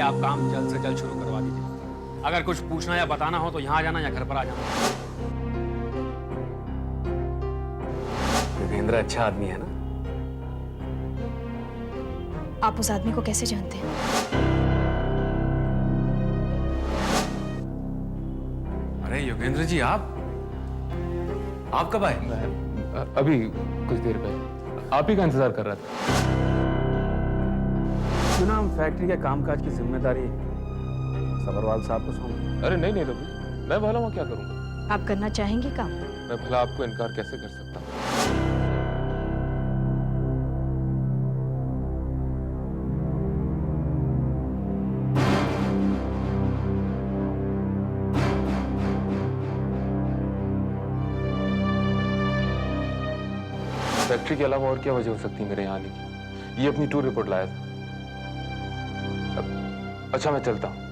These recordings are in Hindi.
आप काम जल्द से जल्द शुरू करवा दीजिए। अगर कुछ पूछना या बताना हो तो यहाँ आ जाना या घर पर आ जाना। योगेंद्र अच्छा आदमी है ना? आप उस आदमी को कैसे जानते हैं? अरे योगेंद्र जी, आप कब आए? मैं अभी कुछ देर पहले आप ही का इंतजार कर रहा था। क्यों ना हम फैक्ट्री के कामकाज की जिम्मेदारी सबरवाल साहब को सौंप। अरे नहीं रवि, मैं भला वहाँ क्या करूँगा? आप करना चाहेंगे काम? मैं भला आपको इनकार कैसे कर सकता हूँ? फैक्ट्री के अलावा और क्या वजह हो सकती है मेरे यहाँ आने की? ये अपनी टूर रिपोर्ट लाया था। अच्छा मैं चलता हूँ।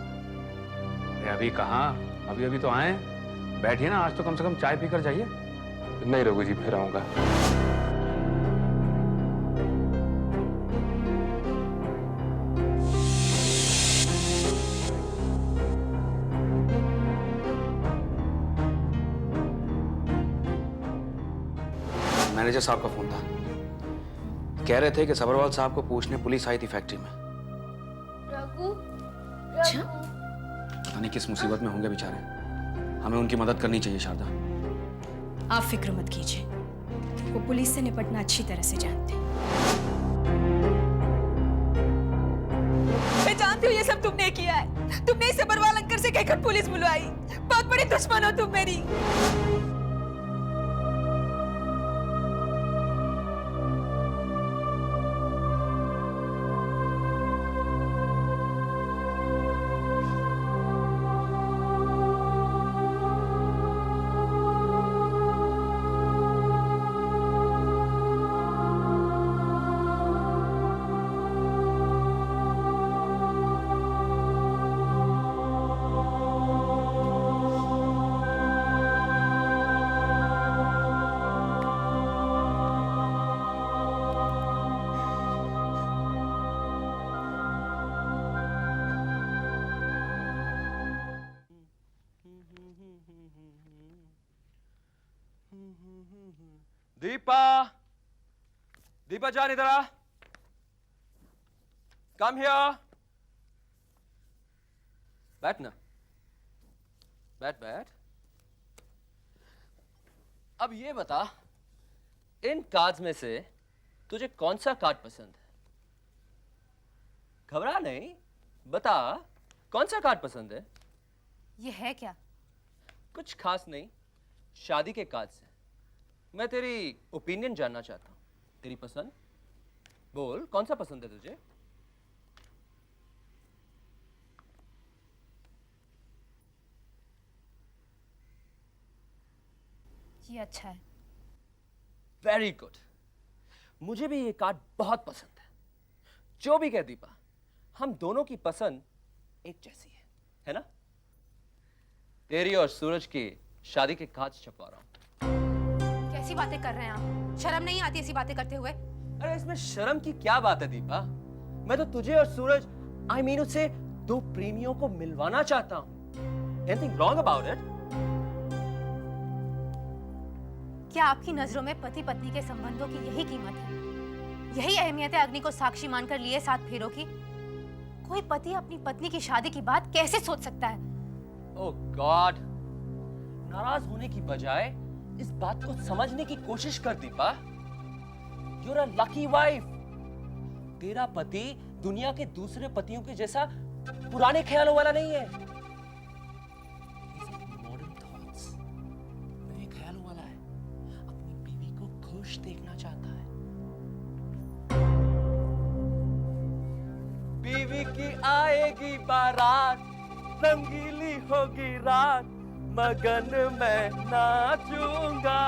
अभी कहाँ, अभी तो आए। बैठिए ना, आज तो कम से कम चाय पीकर जाइए। नहीं रघु जी, फिर आऊंगा। मैनेजर साहब का फोन था। कह रहे थे कि सबरवाल साहब को पूछने पुलिस आई थी फैक्ट्री में। अच्छा? पता नहीं किस मुसीबत में होंगे बेचारे। हमें उनकी मदद करनी चाहिए शारदा। आप फिक्र मत कीजिए, वो पुलिस से निपटना अच्छी तरह से जानते हैं। मैं जानती हूँ ये सब तुमने किया है। तुमने इस सबरवाल अंकल से कहकर पुलिस बुलवाई। बहुत बड़ी दुश्मन हो तुम मेरी। दीपा, दीपा जान इधर आ। Come here. बैठ ना, बैठ बैठ। अब ये बता, इन कार्ड्स में से तुझे कौन सा कार्ड पसंद है? घबरा नहीं, बता कौन सा कार्ड पसंद है? ये है क्या? कुछ खास नहीं, शादी के कार्ड से। मैं तेरी ओपिनियन जानना चाहता हूं। तेरी पसंद बोल, कौन सा पसंद है तुझे? ये अच्छा है। Very good. मुझे भी ये कार्ड बहुत पसंद है। जो भी कह दीपा, हम दोनों की पसंद एक जैसी है ना? तेरी और सूरज की शादी के कार्ड छपवा रहा हूं। कैसी बातें कर रहे हैं आप? शर्म नहीं आती ऐसी बातें करते हुए? अरे इसमें शर्म की क्या बात है दीपा? मैं तो तुझे और सूरज, आई मीन उससे दो प्रेमियों को मिलवाना चाहता हूं। Anything wrong about it? क्या आपकी नजरों में पति पत्नी के संबंधों की यही कीमत है? यही अहमियत है अग्नि को साक्षी मानकर लिए 7 फेरों की? कोई पति अपनी पत्नी की शादी की बात कैसे सोच सकता है? ओह गॉड, नाराज होने की बजाय इस बात को समझने की कोशिश कर Deepa. You're a lucky wife। तेरा पति दुनिया के दूसरे पतियों के जैसा पुराने ख्यालों वाला नहीं है। मॉडर्न थॉट्स, नए ख्यालों वाला है। अपनी बीवी को खुश देखना चाहता है। बीवी की आएगी बारात, रंगीली होगी रात, मगन मैं नाचूंगा।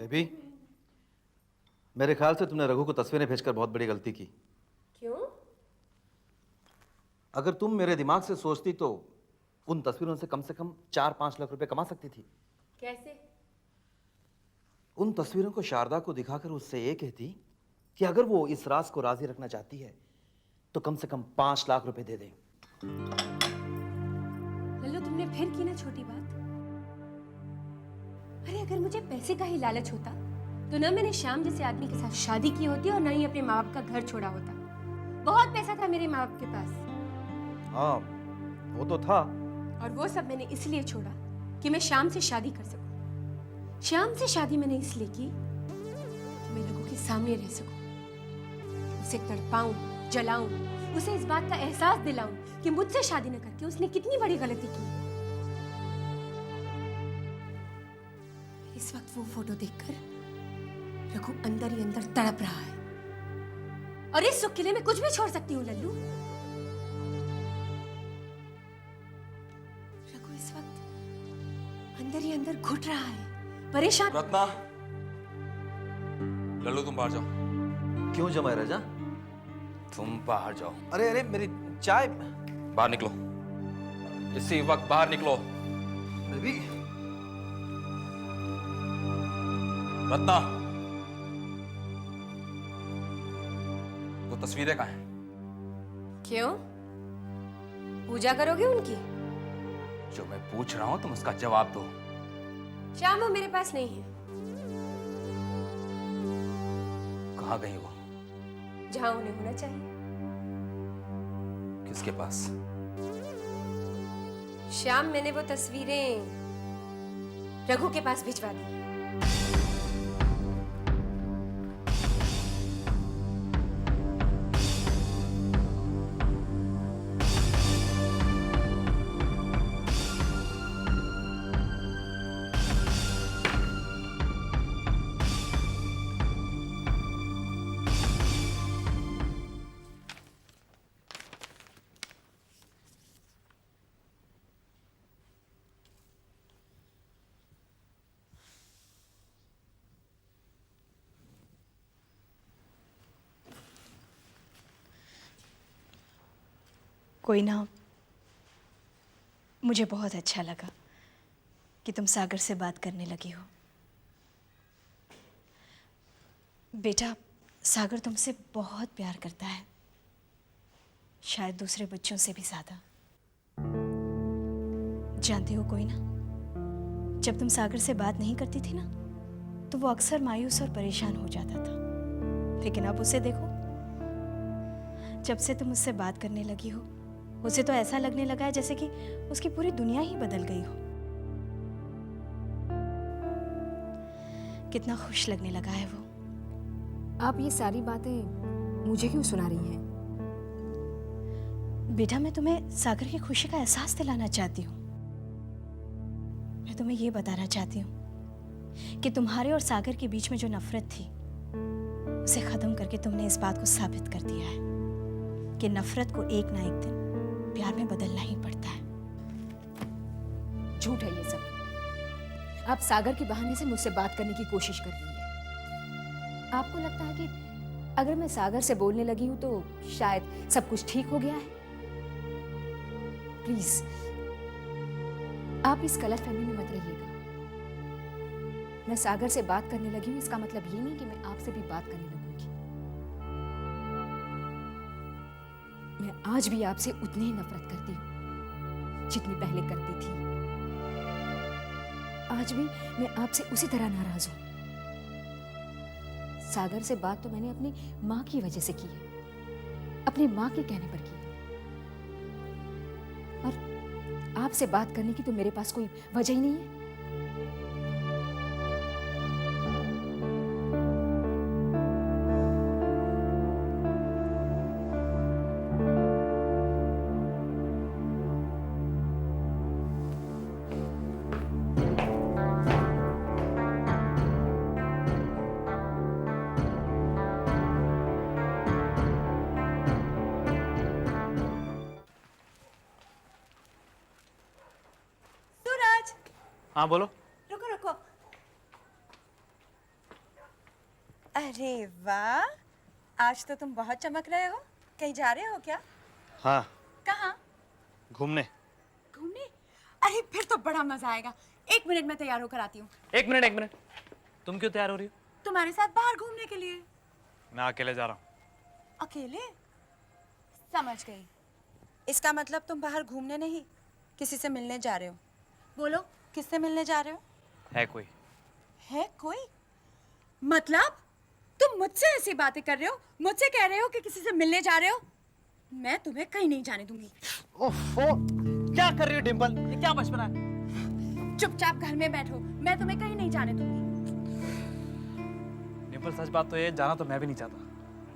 बेबी, मेरे ख्याल से तुमने रघु को तस्वीरें भेजकर बहुत बड़ी गलती की। क्यों? अगर तुम मेरे दिमाग से सोचती तो उन तस्वीरों से कम 4-5 लाख रुपए कमा सकती थी। कैसे? उन तस्वीरों को शारदा को दिखाकर उससे ये कहती कि अगर वो इस राज को राजी रखना चाहती है तो कम से कम 5 लाख रुपए दे दे। लल्लू, तुमने फिर की ना छोटी बात। अरे अगर मुझे पैसे का ही लालच होता तो ना मैंने श्याम जैसे आदमी के साथ शादी की होती और ना ही अपने माँ बाप का घर छोड़ा होता। बहुत पैसा था मेरे माँ बाप के पास। हाँ, वो तो था। और वो सब मैंने इसलिए छोड़ा कि मैं श्याम से शादी कर सकूं। श्याम से शादी मैंने इसलिए की कि मैं लोगों के सामने रह सकूं, उसे तड़पाऊं, जलाऊं, उसे इस बात का एहसास दिलाऊं कि मुझसे शादी न करके उसने कितनी बड़ी गलती की। इस वक्त वो फोटो देखकर रघु अंदर ही अंदर तड़प रहा है और इस सुख के लिए मैं कुछ भी छोड़ सकती हूँ लल्लू। रघु इस वक्त अंदर ही अंदर घुट रहा है, परेशान। रत्ना, लल्लू तुम बाहर जाओ। क्यों जमाए राजा? तुम बाहर जाओ। अरे अरे, मेरी चाय। बाहर निकलो, इसी वक्त बाहर निकलो। बेबी, रत्ना, वो तस्वीरें कहाँ हैं? क्यों? पूजा करोगे उनकी? जो मैं पूछ रहा हूं तुम उसका जवाब दो। श्याम, वो मेरे पास नहीं है। कहाँ गई वो? जहां उन्हें होना चाहिए। किसके पास? श्याम, मैंने वो तस्वीरें रघु के पास भिजवा दी। कोई ना, मुझे बहुत अच्छा लगा कि तुम सागर से बात करने लगी हो। बेटा, सागर तुमसे बहुत प्यार करता है, शायद दूसरे बच्चों से भी ज्यादा। जानते हो कोई ना, जब तुम सागर से बात नहीं करती थी ना तो वो अक्सर मायूस और परेशान हो जाता था, लेकिन अब उसे देखो, जब से तुम उससे बात करने लगी हो उसे तो ऐसा लगने लगा है जैसे कि उसकी पूरी दुनिया ही बदल गई हो। कितना खुश लगने लगा है वो। आप ये सारी बातें मुझे क्यों सुना रही हैं? बेटा, मैं तुम्हें सागर की खुशी का एहसास दिलाना चाहती हूँ। मैं तुम्हें ये बताना चाहती हूँ कि तुम्हारे और सागर के बीच में जो नफरत थी उसे खत्म करके तुमने इस बात को साबित कर दिया है कि नफरत को एक ना एक दिन प्यार में बदलना ही पड़ता है। झूठ है ये सब। आप सागर के बहाने से मुझसे बात करने की कोशिश कर रही हैं। आपको लगता है कि अगर मैं सागर से बोलने लगी हूं तो शायद सब कुछ ठीक हो गया है? प्लीज, आप इस गलतफहमी में मत रहिएगा। मैं सागर से बात करने लगी हूं इसका मतलब ये नहीं कि मैं आपसे भी बात करने लगूंगी। मैं आज भी आपसे उतनी ही नफरत करती हूं जितनी पहले करती थी। आज भी मैं आपसे उसी तरह नाराज हूं। सागर से बात तो मैंने अपनी मां की वजह से की है, अपनी मां के कहने पर की है, और आपसे बात करने की तो मेरे पास कोई वजह ही नहीं है। हाँ बोलो। रुको रुको, अरे वाह, आज तो तुम बहुत चमक रहे हो। कहीं जा रहे हो क्या? हाँ, कहाँ? घूमने। घूमने? अरे फिर तो बड़ा मजा आएगा। 1 मिनट में तैयार होकर आती हूँ। एक मिनट, तुम क्यों तैयार हो रही हो? तुम्हारे साथ बाहर घूमने के लिए। मैं अकेले जा रहा हूँ। अकेले? समझ गई। इसका मतलब तुम बाहर घूमने नहीं, किसी से मिलने जा रहे हो। बोलो, किससे मिलने जा रहे हो? है कोई? है कोई? मतलब तुम मुझसे ऐसी बातें कर रहे हो, मुझसे कह रहे हो कि किसी से मिलने जा रहे हो? मैं तुम्हें कहीं नहीं जाने दूंगी। ओफो, क्या कर रही हो डिम्पल? ये क्या बचपना है? चुपचाप घर में बैठो, मैं तुम्हें कहीं नहीं जाने दूंगी। डिम्पल, सच बात तो ये, जाना तो मैं भी नहीं चाहता,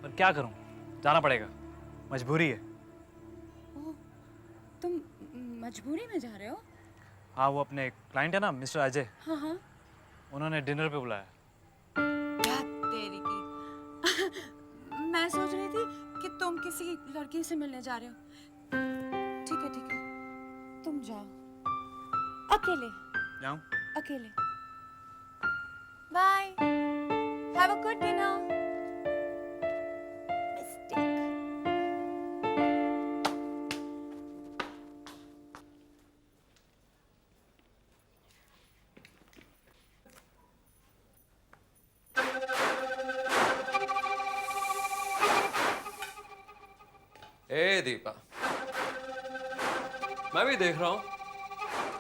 पर क्या करूं, जाना पड़ेगा, मजबूरी है। ओह, तुम मजबूरी में जा रहे हो? हाँ, वो अपने क्लाइंट है ना, मिस्टर अजय, हाँ हाँ। उन्होंने डिनर पे बुलाया। तेरी की। मैं सोच रही थी कि तुम किसी लड़की से मिलने जा रहे हो। ठीक है, तुम जाओ। अकेले? जाऊं? अकेले। Bye. Have a good dinner. Mistake. ए दीपा, मैं भी देख रहा हूं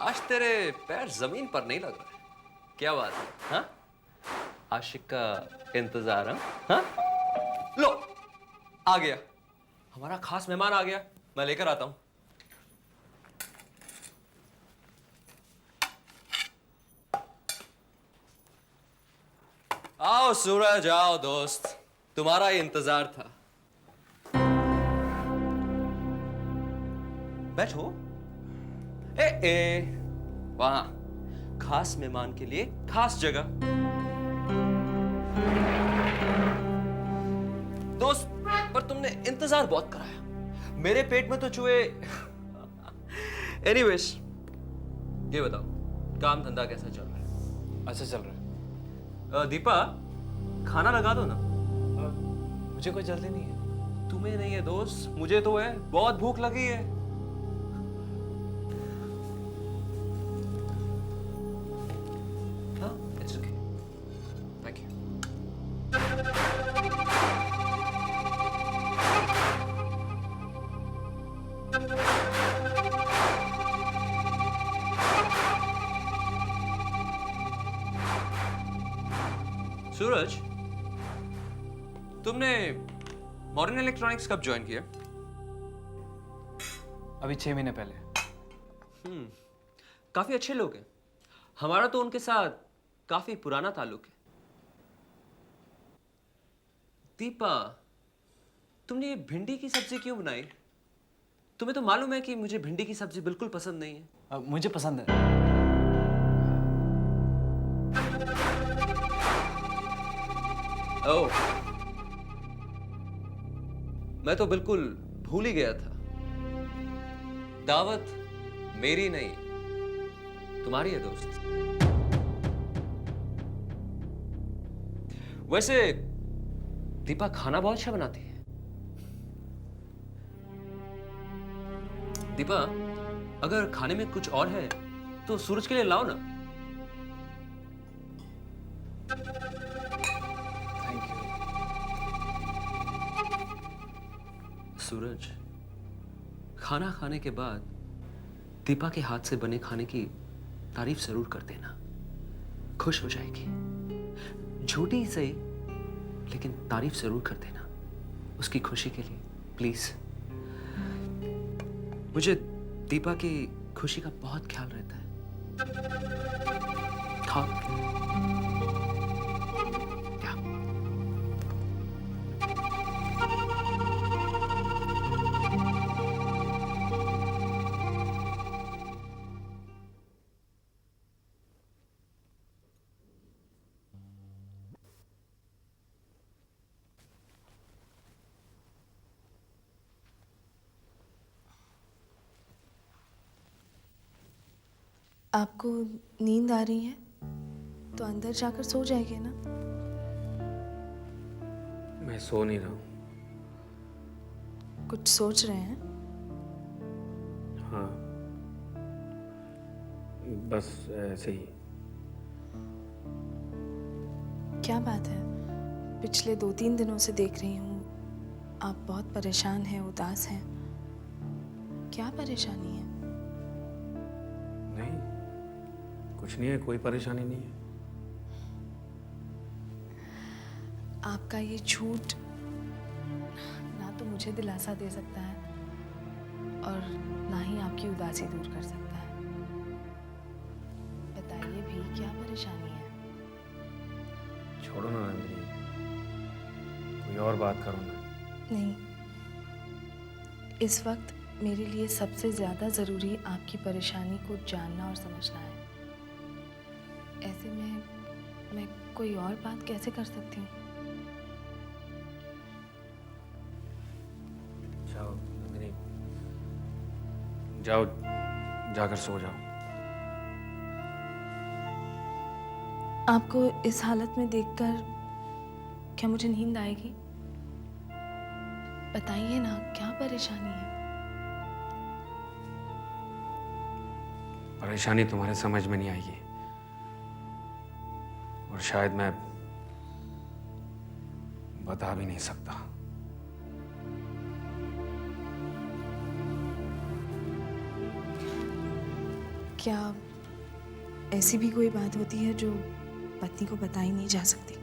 आज तेरे पैर जमीन पर नहीं लग रहे। क्या बात है? हाँ, आशिक का इंतजार? हाँ, लो आ गया, हमारा खास मेहमान आ गया। मैं लेकर आता हूं। आओ सूरज, आओ दोस्त, तुम्हारा ही इंतजार था। बैठो। वहां खास मेहमान के लिए खास जगह। दोस्त, पर तुमने इंतजार बहुत कराया, मेरे पेट में तो चूहे। एनीवेज, ये बताओ, काम धंधा कैसा चल रहा है? अच्छा चल रहा है। दीपा, खाना लगा दो ना। मुझे कोई जल्दी नहीं है। तुम्हें नहीं है दोस्त, मुझे तो है, बहुत भूख लगी है। हाँ, it's okay. Thank you. सूरज, तुमने मॉडर्न इलेक्ट्रॉनिक्स कब ज्वाइन किया? अभी 6 महीने पहले। काफी अच्छे लोग हैं। हमारा तो उनके साथ काफी पुराना ताल्लुक है। दीपा, तुमने ये भिंडी की सब्जी क्यों बनाई? तुम्हें तो मालूम है कि मुझे भिंडी की सब्जी बिल्कुल पसंद नहीं है। मुझे पसंद है। ओह, मैं तो बिल्कुल भूल ही गया था। दावत मेरी नहीं, तुम्हारी है दोस्त। वैसे दीपा खाना बहुत अच्छा बनाती है। दीपा, अगर खाने में कुछ और है तो सूरज के लिए लाओ ना। Thank you. सूरज, खाना खाने के बाद दीपा के हाथ से बने खाने की तारीफ जरूर कर देना, खुश हो जाएगी। झूठी ही सही, लेकिन तारीफ जरूर कर देना उसकी खुशी के लिए, प्लीज। मुझे दीपा की खुशी का बहुत ख्याल रहता है। खाओ। क्या? आपको नींद आ रही है तो अंदर जाकर सो जाएंगे ना। मैं सो नहीं रहा हूँ। कुछ सोच रहे हैं? हाँ, बस ऐसे ही। क्या बात है? पिछले 2-3 दिनों से देख रही हूँ आप बहुत परेशान हैं, उदास हैं। क्या परेशानी है? नहीं, कुछ नहीं है, कोई परेशानी नहीं है। आपका ये झूठ ना तो मुझे दिलासा दे सकता है और ना ही आपकी उदासी दूर कर सकता है। बताइए भी, क्या परेशानी है? छोड़ो ना नंदिनी, कोई और बात करो ना। नहीं, इस वक्त मेरे लिए सबसे ज्यादा जरूरी आपकी परेशानी को जानना और समझना है। ऐसे में मैं कोई और बात कैसे कर सकती हूँ? जाओ नंदिनी, जाओ, जाकर सो जाओ। आपको इस हालत में देखकर क्या मुझे नींद आएगी? बताइए ना, क्या परेशानी है? परेशानी तुम्हारे समझ में नहीं आएगी, और शायद मैं बता भी नहीं सकता। क्या ऐसी भी कोई बात होती है जो पत्नी को बताई नहीं जा सकती?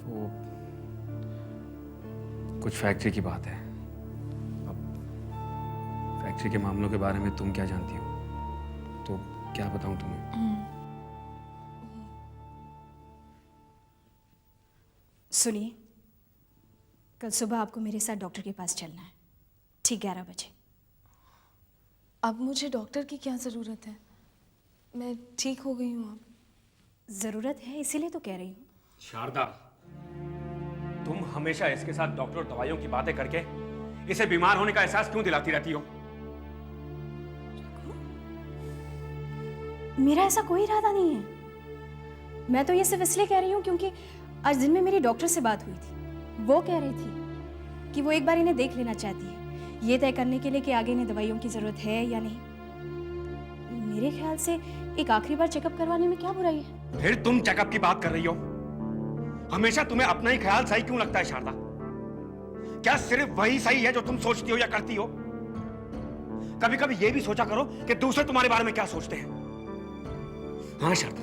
वो कुछ फैक्ट्री की बात है। अब फैक्ट्री के मामलों के बारे में तुम क्या जानती हो, तो क्या बताऊं तुम्हें? सुनिए, कल सुबह आपको मेरे साथ डॉक्टर के पास चलना है, ठीक 11 बजे। अब मुझे डॉक्टर की क्या ज़रूरत है? मैं ठीक हो गई हूँ। अब ज़रूरत है इसीलिए तो कह रही हूँ। शारदा, तुम हमेशा इसके साथ डॉक्टर और दवाइयों की बातें करके इसे बीमार होने का एहसास क्यों दिलाती रहती हो? मेरा ऐसा कोई इरादा नहीं है। मैं तो ये सिर्फ इसलिए कह रही हूँ क्योंकि आज दिन में मेरी डॉक्टर से बात हुई थी। वो कह रही थी कि वो एक बार इन्हें देख लेना चाहती है, ये तय करने के लिए कि आगे इन्हें दवाइयों की जरूरत है या नहीं। मेरे ख्याल से एक आखिरी बार चेकअप करवाने में क्या बुराई है? फिर तुम चेकअप की बात कर रही हो? हमेशा तुम्हें अपना ही ख्याल सही क्यों लगता है शारदा? क्या सिर्फ वही सही है जो तुम सोचती हो या करती हो? कभी कभी ये भी सोचा करो कि दूसरे तुम्हारे बारे में क्या सोचते हैं। हाँ शारदा,